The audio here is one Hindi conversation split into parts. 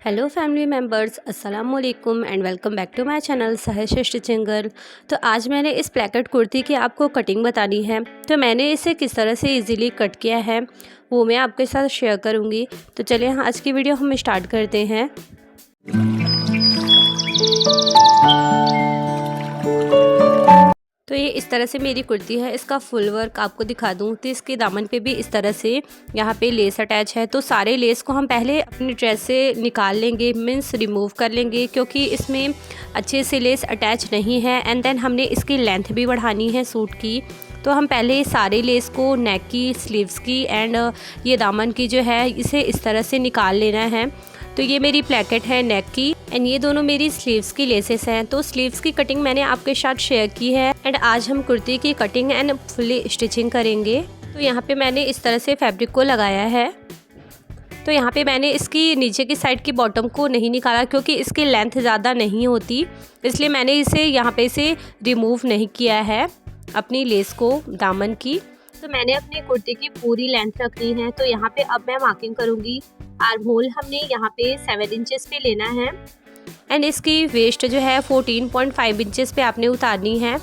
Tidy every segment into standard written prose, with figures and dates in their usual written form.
हेलो फैमिली मेम्बर्स, अस्सलाम वालेकुम and welcome back to my channel Sahish stitching girl. तो आज मैंने इस प्लेकेट कुर्ती की आपको कटिंग बतानी है। तो मैंने इसे किस तरह से इजीली कट किया है वो मैं आपके साथ शेयर करूंगी। तो चलिए आज की वीडियो हम स्टार्ट करते हैं। तो ये इस तरह से मेरी कुर्ती है। इसका फुल वर्क आपको दिखा दूं तो इसके दामन पे भी इस तरह से यहाँ पे लेस अटैच है। तो सारे लेस को हम पहले अपनी ड्रेस से निकाल लेंगे, मीन्स रिमूव कर लेंगे, क्योंकि इसमें अच्छे से लेस अटैच नहीं है। एंड देन हमने इसकी लेंथ भी बढ़ानी है सूट की। तो हम पहले सारे लेस को नेक की, स्लीव्स की एंड ये दामन की जो है इसे इस तरह से निकाल लेना है। तो ये मेरी प्लेकेट है नेक की एंड ये दोनों मेरी स्लीव्स की लेसेस हैं। तो स्लीव्स की कटिंग मैंने आपके साथ शेयर की है एंड आज हम कुर्ती की कटिंग एंड फुली स्टिचिंग करेंगे। तो यहाँ पे मैंने इस तरह से फैब्रिक को लगाया है। तो यहाँ पे मैंने इसकी नीचे की साइड की बॉटम को नहीं निकाला क्योंकि इसकी लेंथ ज़्यादा नहीं होती, इसलिए मैंने इसे यहाँ पे से रिमूव नहीं किया है अपनी लेस को दामन की। तो मैंने अपनी कुर्ती की पूरी लेंथ रखनी है। तो यहाँ पे अब मैं मार्किंग करूँगी। आर्म होल हमने यहाँ पे 7 इंचेस पे लेना है एंड इसकी वेस्ट जो है 14.5 इंचेस पे आपने उतारनी है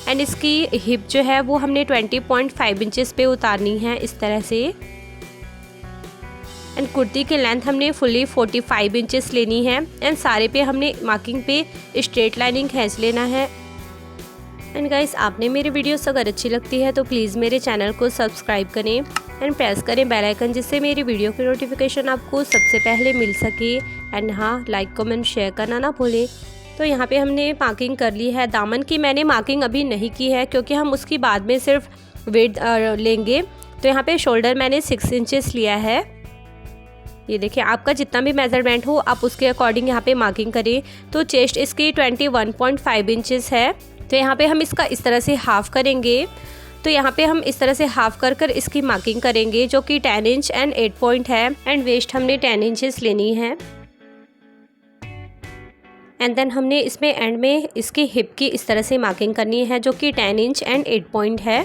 एंड इसकी हिप जो है वो हमने 20.5 इंचेस पे उतारनी है इस तरह से। एंड कुर्ती की लेंथ हमने फुली 45 इंचेस लेनी है एंड सारे पे हमने मार्किंग पे स्ट्रेट लाइनिंग खींच लेना है। एंड गाइस, आपने मेरी वीडियोस अगर अच्छी लगती है तो प्लीज़ मेरे चैनल को सब्सक्राइब करें एंड प्रेस करें बेल आइकन, जिससे मेरी वीडियो की नोटिफिकेशन आपको सबसे पहले मिल सके। एंड हाँ, लाइक कमेंट शेयर करना ना भूलें। तो यहाँ पे हमने मार्किंग कर ली है। दामन की मैंने मार्किंग अभी नहीं की है क्योंकि हम उसकी बाद में सिर्फ वेट लेंगे। तो यहाँ पे शोल्डर मैंने 6 इंचेस लिया है। ये देखिए, आपका जितना भी मेजरमेंट हो आप उसके अकॉर्डिंग यहाँ पे मार्किंग करें। तो चेस्ट इसकी 21.5 इंचेस है। तो यहाँ पे हम इसका इस तरह से हाफ करेंगे। तो यहाँ पे हम इस तरह से हाफ कर कर इसकी मार्किंग करेंगे, जो कि 10 इंच एंड 8 पॉइंट है एंड वेस्ट हमने 10 इंचेस लेनी है। एंड देन हमने इसमें एंड में इसकी हिप की इस तरह से मार्किंग करनी है, जो कि 10 इंच एंड 8 पॉइंट है।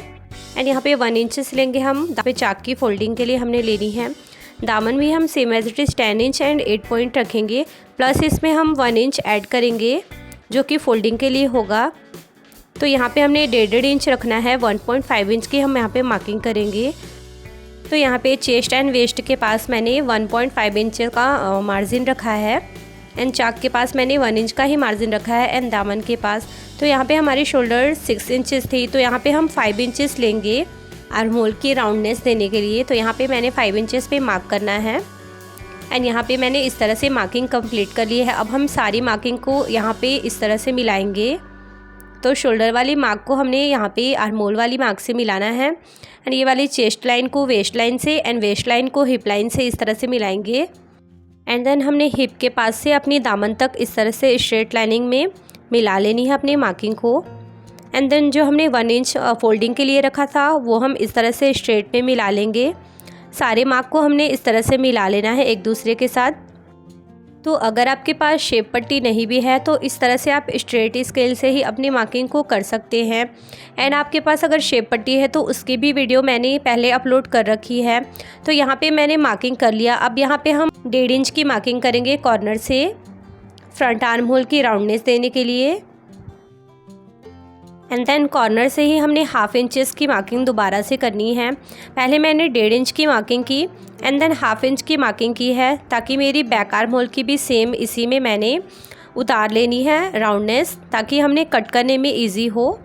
एंड यहाँ पे 1 इंचेस लेंगे हम। यहाँ पे चाक की फोल्डिंग के लिए हमने लेनी है। दामन भी हम same as it is 10 inch and 8 point रखेंगे, प्लस इसमें हम 1 इंच ऐड करेंगे जो कि फोल्डिंग के लिए होगा। तो यहाँ पे हमने 1.5 इंच रखना है। 1.5 इंच की हम यहाँ पे मार्किंग करेंगे। तो यहाँ पे चेस्ट एंड वेस्ट के पास मैंने 1.5 इंच का मार्जिन रखा है एंड चाक के पास मैंने 1 इंच का ही मार्जिन रखा है एंड दामन के पास। तो यहाँ पे हमारी शोल्डर 6 इंचेस थी, तो यहाँ पे हम 5 इंचेस लेंगे आर्म होल की राउंडनेस देने के लिए। तो यहाँ पे मैंने 5 इंचेस पे मार्क करना है एंड यहाँ पे मैंने इस तरह से मार्किंग कंप्लीट कर ली है। अब हम सारी मार्किंग को यहाँ पे इस तरह से मिलाएंगे। तो शोल्डर वाली मार्क को हमने यहाँ पे आर्म होल वाली मार्क से मिलाना है एंड ये वाली चेस्ट लाइन को वेस्ट लाइन से एंड वेस्ट लाइन को हिप लाइन से इस तरह से मिलाएंगे। एंड देन हमने हिप के पास से अपनी दामन तक इस तरह से स्ट्रेट लाइनिंग में मिला लेनी है अपनी मार्किंग को। एंड देन जो हमने 1 इंच फोल्डिंग के लिए रखा था वो हम इस तरह से स्ट्रेट में मिला लेंगे। सारे मार्क को हमने इस तरह से मिला लेना है एक दूसरे के साथ। तो अगर आपके पास शेप पट्टी नहीं भी है तो इस तरह से आप स्ट्रेट स्केल से ही अपनी मार्किंग को कर सकते हैं। एंड आपके पास अगर शेप पट्टी है तो उसकी भी वीडियो मैंने पहले अपलोड कर रखी है। तो यहाँ पे मैंने मार्किंग कर लिया। अब यहाँ पे हम 1.5 इंच की मार्किंग करेंगे कॉर्नर से फ्रंट आर्म होल की राउंडनेस देने के लिए। एंड देन कॉर्नर से ही हमने 1/2 इंचेस की मार्किंग दोबारा से करनी है। पहले मैंने 1.5 इंच की मार्किंग की एंड देन 1/2 इंच की मार्किंग की है, ताकि मेरी बैक आर्म होल की भी सेम इसी में मैंने उतार लेनी है राउंडनेस, ताकि हमने कट करने में इजी हो।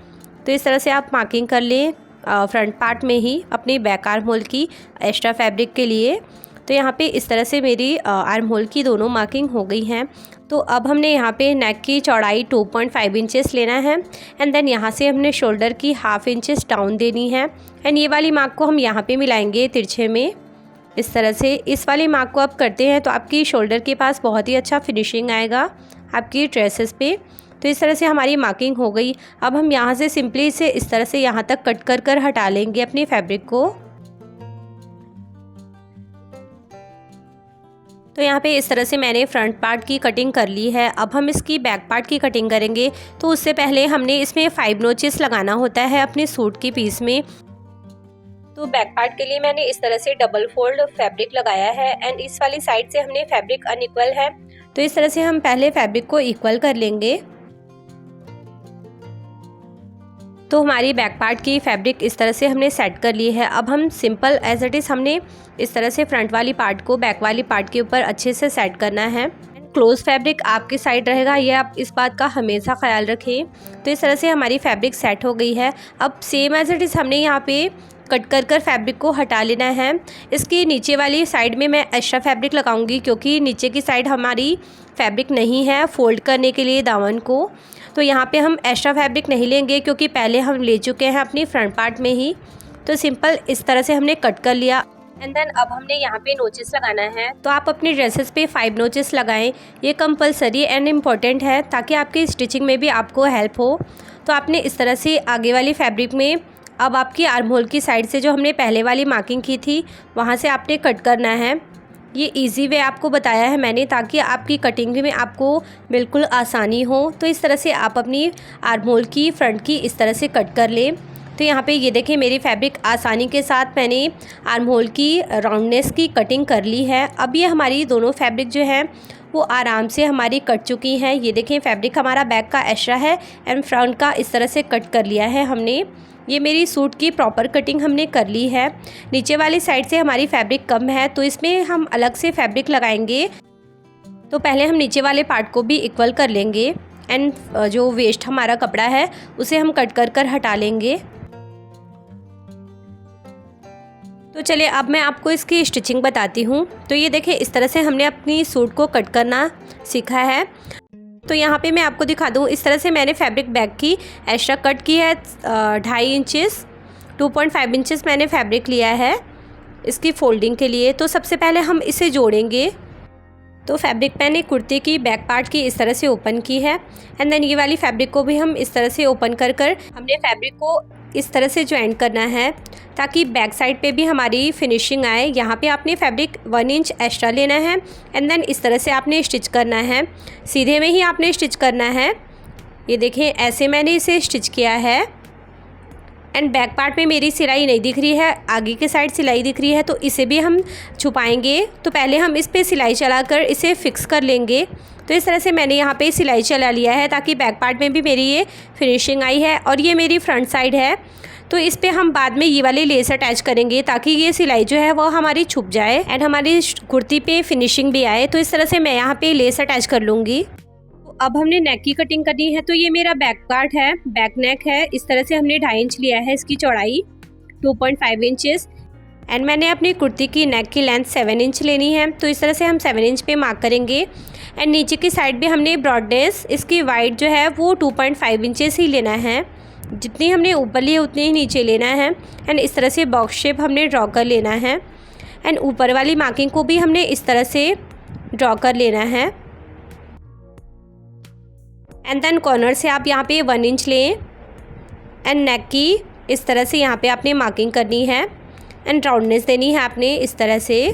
तो इस तरह से आप मार्किंग कर लें फ्रंट पार्ट में ही अपनी बैक आर्म होल की एक्स्ट्रा फैब्रिक के लिए। तो यहाँ पे इस तरह से मेरी आर्म होल की दोनों मार्किंग हो गई हैं। तो अब हमने यहाँ पे नेक की चौड़ाई 2.5 इंचेस लेना है एंड देन यहाँ से हमने शोल्डर की 1/2 इंचेस डाउन देनी है एंड ये वाली मार्क को हम यहाँ पे मिलाएंगे तिरछे में इस तरह से। इस वाली मार्क को आप करते हैं तो आपकी शोल्डर के पास बहुत ही अच्छा फिनिशिंग आएगा आपकी ड्रेसेस पे। तो इस तरह से हमारी मार्किंग हो गई। अब हम यहाँ से सिंपली इसे इस तरह से यहाँ तक कट कर कर हटा लेंगे अपनी फैब्रिक को। तो यहाँ पे इस तरह से मैंने फ्रंट पार्ट की कटिंग कर ली है। अब हम इसकी बैक पार्ट की कटिंग करेंगे। तो उससे पहले हमने इसमें 5 नोचेस लगाना होता है अपने सूट की पीस में। तो बैक पार्ट के लिए मैंने इस तरह से डबल फोल्ड फैब्रिक लगाया है एंड इस वाली साइड से हमने फैब्रिक अनइक्वल है, तो इस तरह से हम पहले फैब्रिक को इक्वल कर लेंगे। तो हमारी बैक पार्ट की फैब्रिक इस तरह से हमने सेट कर ली है। अब हम सिंपल एज इट इज़ हमने इस तरह से फ्रंट वाली पार्ट को बैक वाली पार्ट के ऊपर अच्छे से सेट करना है। क्लोज फैब्रिक आपकी साइड रहेगा, ये आप इस बात का हमेशा ख्याल रखें। तो इस तरह से हमारी फैब्रिक सेट हो गई है। अब सेम एज इट इज़ हमने यहाँ पे कट कर फैब्रिक को हटा लेना है। इसकी नीचे वाली साइड में मैं एक्स्ट्रा फैब्रिक लगाऊंगी क्योंकि नीचे की साइड हमारी फैब्रिक नहीं है फोल्ड करने के लिए दामन को। तो यहाँ पे हम एक्स्ट्रा फैब्रिक नहीं लेंगे क्योंकि पहले हम ले चुके हैं अपनी फ्रंट पार्ट में ही। तो सिंपल इस तरह से हमने कट कर लिया एंड देन अब हमने यहाँ पे नोचेस लगाना है। तो आप अपनी ड्रेसेस पे 5 नोचेस लगाएं, ये कंपलसरी एंड इम्पॉर्टेंट है ताकि आपकी स्टिचिंग में भी आपको हेल्प हो। तो आपने इस तरह से आगे वाली फैब्रिक में अब आपकी आर्म होल की साइड से जो हमने पहले वाली मार्किंग की थी वहाँ से आपने कट करना है। ये इजी वे आपको बताया है मैंने ताकि आपकी कटिंग में आपको बिल्कुल आसानी हो। तो इस तरह से आप अपनी आर्म होल की फ्रंट की इस तरह से कट कर लें। तो यहाँ पे ये देखें मेरी फैब्रिक आसानी के साथ मैंने आर्म होल की राउंडनेस की कटिंग कर ली है। अब ये हमारी दोनों फैब्रिक जो है वो आराम से हमारी कट चुकी हैं। ये देखें फैब्रिक हमारा बैक का एक्स्ट्रा है एंड फ्रंट का इस तरह से कट कर लिया है हमने। ये मेरी सूट की प्रॉपर कटिंग हमने कर ली है। नीचे वाली साइड से हमारी फैब्रिक कम है तो इसमें हम अलग से फैब्रिक लगाएंगे। तो पहले हम नीचे वाले पार्ट को भी इक्वल कर लेंगे एंड जो वेस्ट हमारा कपड़ा है उसे हम कट कर हटा लेंगे। तो चलिए अब मैं आपको इसकी स्टिचिंग बताती हूँ। तो ये देखिए इस तरह से हमने अपनी सूट को कट करना सीखा है। तो यहाँ पे मैं आपको दिखा दूँ, इस तरह से मैंने फैब्रिक बैक की एक्स्ट्रा कट की है 2.5 इंचेस, 2.5 इंचेस मैंने फैब्रिक लिया है इसकी फोल्डिंग के लिए। तो सबसे पहले हम इसे जोड़ेंगे। तो फैब्रिक मैंने कुर्ती की बैक पार्ट की इस तरह से ओपन की है एंड देन ये वाली फैब्रिक को भी हम इस तरह से ओपन कर हमने फैब्रिक को इस तरह से ज्वाइंट करना है ताकि बैक साइड पे भी हमारी फिनिशिंग आए। यहाँ पे आपने फैब्रिक 1 इंच एक्स्ट्रा लेना है एंड देन इस तरह से आपने स्टिच करना है, सीधे में ही आपने स्टिच करना है। ये देखें ऐसे मैंने इसे स्टिच किया है एंड बैक पार्ट में मेरी सिलाई नहीं दिख रही है, आगे के साइड सिलाई दिख रही है, तो इसे भी हम छुपाएंगे। तो पहले हम इस पर सिलाई चलाकर इसे फिक्स कर लेंगे। तो इस तरह से मैंने यहाँ पे सिलाई चला लिया है ताकि बैक पार्ट में भी मेरी ये फिनिशिंग आई है। और ये मेरी फ्रंट साइड है तो इस पे हम बाद में ये वाली लेस अटैच करेंगे ताकि ये सिलाई जो है वो हमारी छुप जाए एंड हमारी कुर्ती पे फिनिशिंग भी आए। तो इस तरह से मैं यहाँ पे लेस अटैच कर लूँगी। तो अब हमने नेक की कटिंग करनी है। तो ये मेरा बैक पार्ट है, बैक नेक है। इस तरह से हमने 2.5 इंच लिया है इसकी चौड़ाई, 2.5 इंचेस एंड मैंने अपनी कुर्ती की नेक की लेंथ 7 इंच लेनी है। तो इस तरह से हम 7 इंच पे मार्क करेंगे एंड नीचे की साइड भी हमने ब्रॉडनेस इसकी वाइड जो है वो 2.5 इंचेस ही लेना है। जितनी हमने ऊपर लिए उतनी ही नीचे लेना है एंड इस तरह से बॉक्स शेप हमने ड्रॉ कर लेना है एंड ऊपर वाली मार्किंग को भी हमने इस तरह से ड्रॉ कर लेना है एंड देन कॉर्नर से आप यहाँ पे 1 इंच लें एंड नेक की इस तरह से यहाँ पे आपने मार्किंग करनी है एंड राउंडनेस देनी है आपने इस तरह से।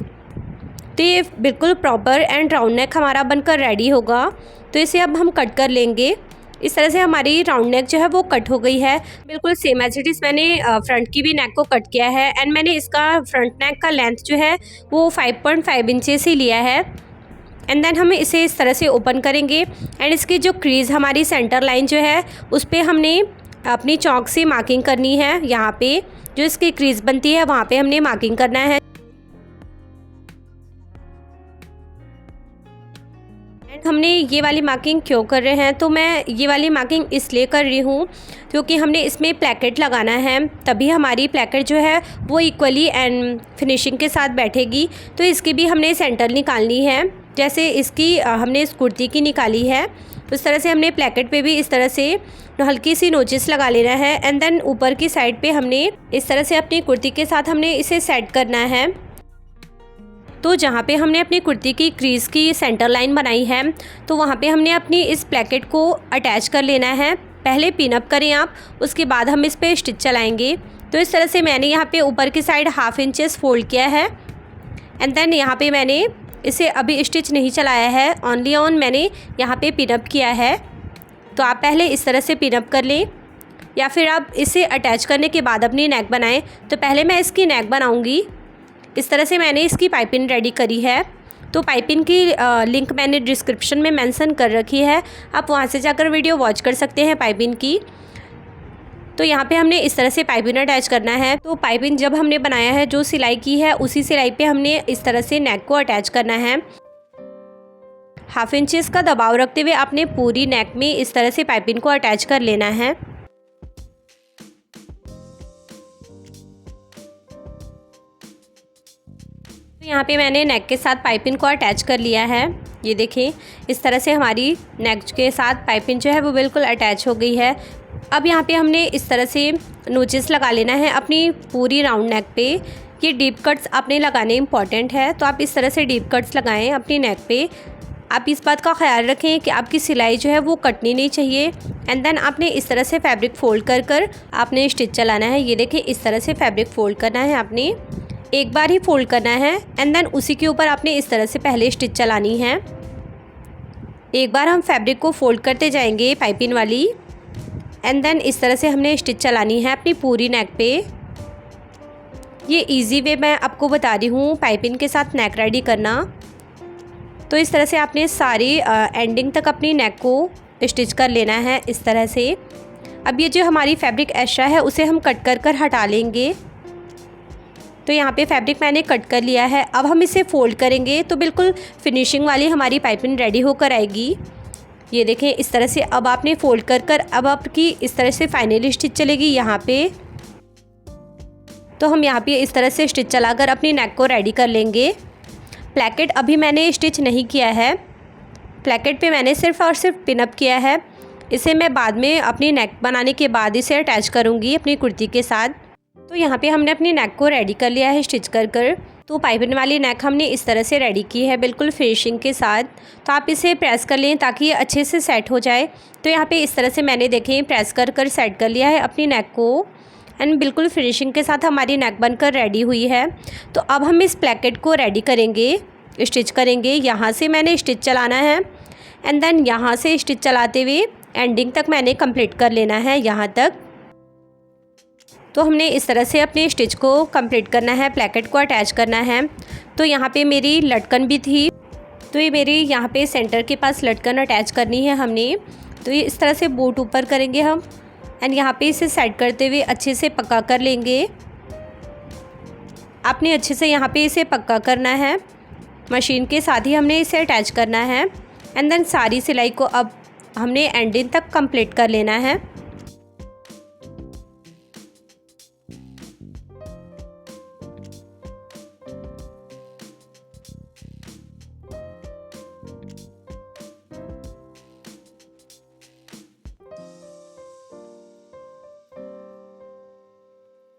तो ये बिल्कुल प्रॉपर एंड राउंड नेक हमारा बनकर रेडी होगा। तो इसे अब हम कट कर लेंगे। इस तरह से हमारी राउंड नेक जो है वो कट हो गई है। बिल्कुल सेम एज इट इज़ मैंने फ्रंट की भी नेक को कट किया है एंड मैंने इसका फ्रंट नेक का लेंथ जो है वो 5.5 इंचेस ही लिया है एंड देन हम इसे इस तरह से ओपन करेंगे एंड इसकी जो क्रीज़ हमारी सेंटर लाइन जो है उस पर हमने अपनी चौक से मार्किंग करनी है। यहाँ पे जो इसकी क्रीज़ बनती है वहाँ पे हमने मार्किंग करना है एंड हमने ये वाली मार्किंग क्यों कर रहे हैं, तो मैं ये वाली मार्किंग इसलिए कर रही हूँ क्योंकि हमने इसमें प्लेकेट लगाना है, तभी हमारी प्लेकेट जो है वो इक्वली एंड फिनिशिंग के साथ बैठेगी। तो इसकी भी हमने सेंटर निकालनी है, जैसे इसकी हमने इस कुर्ती की निकाली है उस तरह से हमने प्लेकेट पे भी इस तरह से हल्की सी नोचेस लगा लेना है एंड देन ऊपर की साइड पे हमने इस तरह से अपनी कुर्ती के साथ हमने इसे सेट करना है। तो जहाँ पे हमने अपनी कुर्ती की क्रीज़ की सेंटर लाइन बनाई है तो वहाँ पे हमने अपनी इस प्लेकेट को अटैच कर लेना है। पहले पिन अप करें आप, उसके बाद हम इस पर स्टिच चलाएंगे। तो इस तरह से मैंने यहाँ पे ऊपर की साइड 1/2 इंचेस फोल्ड किया है एंड देन यहाँ पे मैंने इसे अभी स्टिच नहीं चलाया है, ओनली ऑन मैंने यहाँ पे पिन अप किया है। तो आप पहले इस तरह से पिन अप कर लें या फिर आप इसे अटैच करने के बाद अपनी नेक बनाएं। तो पहले मैं इसकी नेक बनाऊंगी। इस तरह से मैंने इसकी पाइपिंग रेडी करी है। तो पाइपिंग की लिंक मैंने डिस्क्रिप्शन में मेंशन कर रखी है, आप वहां से जाकर वीडियो वॉच कर सकते हैं पाइपिंग की। तो यहाँ पे हमने इस तरह से पाइपिंग अटैच करना है। तो पाइपिंग जब हमने बनाया है, जो सिलाई की है उसी सिलाई पे हमने इस तरह से नेक को अटैच करना है। 1/2 इंच का दबाव रखते हुए आपने पूरी नेक में इस तरह से पाइपिंग को अटैच कर लेना है। तो यहाँ पे मैंने नेक के साथ पाइपिंग को अटैच कर लिया है। ये देखें, इस तरह से हमारी नेक के साथ पाइपिंग जो है वो बिल्कुल अटैच हो गई है। अब यहाँ पे हमने इस तरह से नोचेस लगा लेना है अपनी पूरी राउंड नेक पे। ये डीप कट्स आपने लगाने इम्पॉर्टेंट है, तो आप इस तरह से डीप कट्स लगाएं अपनी नेक पे। आप इस बात का ख्याल रखें कि आपकी सिलाई जो है वो कटनी नहीं चाहिए। एंड देन आपने इस तरह से फैब्रिक फोल्ड कर कर आपने स्टिच चलाना है। ये देखिए, इस तरह से फैब्रिक फोल्ड करना है, आपने एक बार ही फोल्ड करना है। एंड देन उसी के ऊपर आपने इस तरह से पहले स्टिच चलानी है। एक बार हम फैब्रिक को फोल्ड करते जाएंगे पाइपिंग वाली, एंड देन इस तरह से हमने स्टिच चलानी है अपनी पूरी नेक पे। ये इजी वे मैं आपको बता रही हूँ पाइपिंग के साथ नेक रेडी करना। तो इस तरह से आपने सारी एंडिंग तक अपनी नेक को स्टिच कर लेना है इस तरह से। अब ये जो हमारी फैब्रिक एक्स्ट्रा है उसे हम कट कर कर हटा लेंगे। तो यहाँ पे फैब्रिक मैंने कट कर लिया है। अब हम इसे फोल्ड करेंगे तो बिल्कुल फिनिशिंग वाली हमारी पाइपिंग रेडी होकर आएगी। ये देखें, इस तरह से अब आपने फोल्ड कर कर अब आपकी इस तरह से फाइनली स्टिच चलेगी यहाँ पे। तो हम यहाँ पे इस तरह से स्टिच चलाकर अपनी नेक को रेडी कर लेंगे। प्लैकेट अभी मैंने स्टिच नहीं किया है, प्लैकेट पे मैंने सिर्फ और सिर्फ पिनअप किया है। इसे मैं बाद में अपनी नेक बनाने के बाद इसे अटैच करूँगी अपनी कुर्ती के साथ। तो यहाँ पे हमने अपनी नेक को रेडी कर लिया है स्टिच कर कर। तो पाइपिंग वाली नेक हमने इस तरह से रेडी की है बिल्कुल फिनिशिंग के साथ। तो आप इसे प्रेस कर लें ताकि ये अच्छे से सेट हो जाए। तो यहाँ पे इस तरह से मैंने देखें प्रेस कर कर सेट कर लिया है अपनी नेक को, एंड बिल्कुल फिनिशिंग के साथ हमारी नेक बनकर रेडी हुई है। तो अब हम इस प्लैकेट को रेडी करेंगे, स्टिच करेंगे। यहाँ से मैंने स्टिच चलाना है, एंड देन यहाँ से स्टिच चलाते हुए एंडिंग तक मैंने कंप्लीट कर लेना है यहाँ तक। तो हमने इस तरह से अपने स्टिच को कंप्लीट करना है, प्लैकेट को अटैच करना है। तो यहाँ पे मेरी लटकन भी थी, तो ये मेरी यहाँ पे सेंटर के पास लटकन अटैच करनी है हमने। तो ये इस तरह से बूट ऊपर करेंगे हम, एंड यहाँ पे इसे सेट करते हुए अच्छे से पक्का कर लेंगे। आपने अच्छे से यहाँ पे इसे पक्का करना है, मशीन के साथ ही हमने इसे अटैच करना है। एंड देन सारी सिलाई को अब हमने एंडिंग तक कंप्लीट कर लेना है।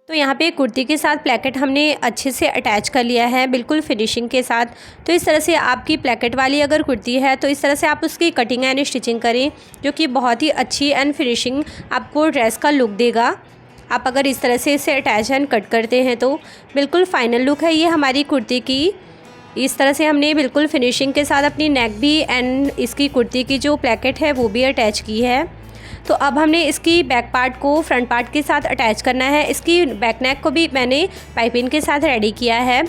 तो यहाँ पे कुर्ती के साथ प्लैकेट हमने अच्छे से अटैच कर लिया है बिल्कुल फिनिशिंग के साथ। तो इस तरह से आपकी प्लैकेट वाली अगर कुर्ती है तो इस तरह से आप उसकी कटिंग एंड स्टिचिंग करें, जो कि बहुत ही अच्छी एंड फिनिशिंग आपको ड्रेस का लुक देगा। आप अगर इस तरह से इसे अटैच एंड कट करते हैं तो बिल्कुल फाइनल लुक है ये हमारी कुर्ती की। इस तरह से हमने बिल्कुल फिनिशिंग के साथ अपनी नेक भी एंड इसकी कुर्ती की जो प्लैकेट है वो भी अटैच की है। तो अब हमने इसकी बैक पार्ट को फ्रंट पार्ट के साथ अटैच करना है। इसकी बैक नेक को भी मैंने पाइपिंग के साथ रेडी किया है।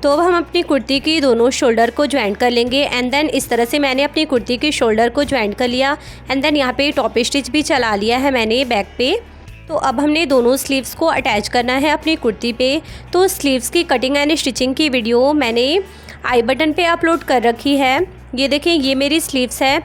तो अब हम अपनी कुर्ती की दोनों शोल्डर को ज्वाइंट कर लेंगे, एंड देन इस तरह से मैंने अपनी कुर्ती की शोल्डर को ज्वाइंट कर लिया, एंड देन यहाँ पे टॉप स्टिच भी चला लिया है मैंने बैक पे। तो अब हमने दोनों स्लीव्स को अटैच करना है अपनी कुर्ती पे। तो स्लीव्स की कटिंग एंड स्टिचिंग की वीडियो मैंने आई बटन पे अपलोड कर रखी है। ये देखें, ये मेरी स्लीव्स है।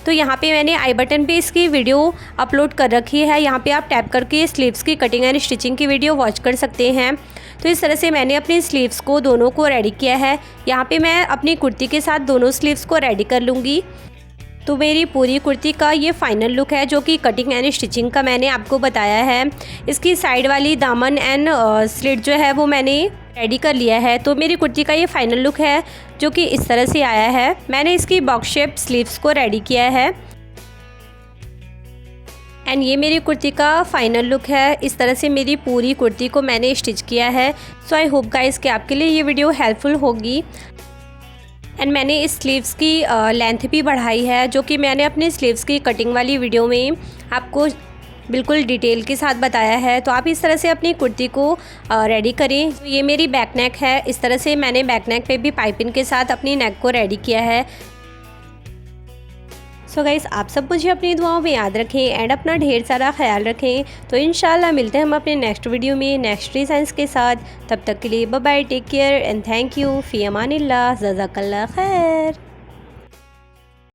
तो यहाँ पे मैंने आई बटन पे इसकी वीडियो अपलोड कर रखी है। यहाँ पे आप टैप करके स्लीव्स की कटिंग एंड स्टिचिंग की वीडियो वॉच कर सकते हैं। तो इस तरह से मैंने अपनी स्लीव्स को दोनों को रेडी किया है। यहाँ पे मैं अपनी कुर्ती के साथ दोनों स्लीव्स को रेडी कर लूँगी। तो मेरी पूरी कुर्ती का ये फाइनल लुक है, जो कि कटिंग एंड स्टिचिंग का मैंने आपको बताया है। इसकी साइड वाली दामन एंड स्लिट जो है वो मैंने रेडी कर लिया है। तो मेरी कुर्ती का ये फाइनल लुक है, जो कि इस तरह से आया है। मैंने इसकी बॉक्स शेप स्लीव्स को रेडी किया है, एंड ये मेरी कुर्ती का फाइनल लुक है। इस तरह से मेरी पूरी कुर्ती को मैंने स्टिच किया है। सो आई होप गाइस कि आपके लिए ये वीडियो हेल्पफुल होगी। एंड मैंने इस स्लीव्स की लेंथ भी बढ़ाई है, जो कि मैंने अपने स्लीव्स की कटिंग वाली वीडियो में आपको बिल्कुल डिटेल के साथ बताया है। तो आप इस तरह से अपनी कुर्ती को रेडी करें। तो ये मेरी बैक नेक है, इस तरह से मैंने बैक नेक पे भी पाइपिंग के साथ अपनी नेक को रेडी किया है। सो गाइस, आप सब मुझे अपनी दुआओं में याद रखें एंड अपना ढेर सारा ख्याल रखें। तो इंशाल्लाह मिलते हैं हम अपने नेक्स्ट वीडियो में नेक्स्ट डिज़ाइंस के साथ। तब तक के लिए bye bye, take care and thank you, फ़ी अमानिल्लाह, जज़ाकल्लाह खैर।